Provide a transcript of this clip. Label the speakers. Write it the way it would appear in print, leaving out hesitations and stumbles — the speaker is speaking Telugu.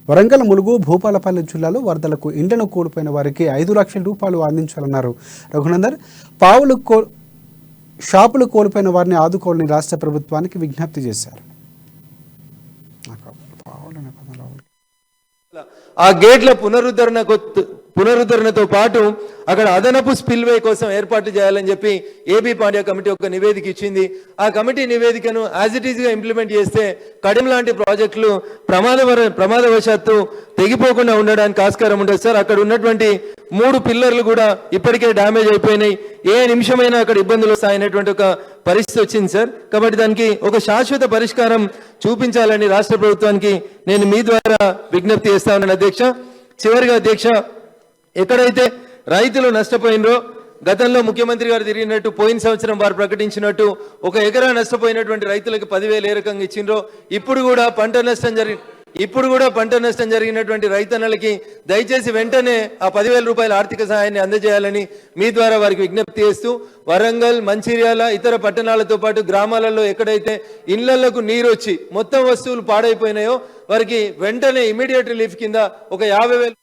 Speaker 1: వరంగల్, ములుగు, భూపాలపల్లి జిల్లాలో వరదలకు ఇండ్లను కోల్పోయిన వారికి 5 లక్షల రూపాయలు అందించాలన్నారు రఘునందన్. షాపులు కోల్పోయిన వారిని ఆదుకోవాలని రాష్ట్ర ప్రభుత్వానికి విజ్ఞప్తి చేశారు.
Speaker 2: ఆ గేట్ల పునరుద్ధరణతో పాటు అక్కడ అదనపు స్పిల్వే కోసం ఏర్పాటు చేయాలని చెప్పి ఏబీ పాండ్యా కమిటీ ఒక నివేదిక ఇచ్చింది. ఆ కమిటీ నివేదికను యాజ్ ఇట్ ఈస్ గా ఇంప్లిమెంట్ చేస్తే కడియం లాంటి ప్రాజెక్టులు ప్రమాదవశాత్తు తెగిపోకుండా ఉండడానికి ఆస్కారం ఉంటుంది సార్. అక్కడ ఉన్నటువంటి 3 పిల్లర్లు కూడా ఇప్పటికే డ్యామేజ్ అయిపోయినాయి. ఏ నిమిషమైనా అక్కడ ఇబ్బందులు వస్తాయనేటువంటి ఒక పరిస్థితి వచ్చింది సార్. కాబట్టి దానికి ఒక శాశ్వత పరిష్కారం చూపించాలని రాష్ట్ర ప్రభుత్వానికి నేను మీ ద్వారా విజ్ఞప్తి చేస్తా ఉన్నాను అధ్యక్ష. చివరిగా అధ్యక్ష, ఎక్కడైతే రైతులు నష్టపోయినరో గతంలో ముఖ్యమంత్రి గారు తిరిగినట్టు పోయిన సంవత్సరం వారు ప్రకటించినట్టు 1 ఎకరా నష్టపోయినటువంటి రైతులకు 10,000 ఏ రకంగా ఇచ్చిండ్రో ఇప్పుడు కూడా పంట నష్టం జరిగినటువంటి రైతన్నలకి దయచేసి వెంటనే ఆ 10,000 రూపాయల ఆర్థిక సహాయాన్ని అందజేయాలని మీ ద్వారా వారికి విజ్ఞప్తి చేస్తూ వరంగల్, మంచిర్యాల, ఇతర పట్టణాలతో పాటు గ్రామాలలో ఎక్కడైతే ఇళ్లకు నీరు వచ్చి మొత్తం వస్తువులు పాడైపోయినాయో వారికి వెంటనే ఇమీడియట్ రిలీఫ్ కింద ఒక 50,000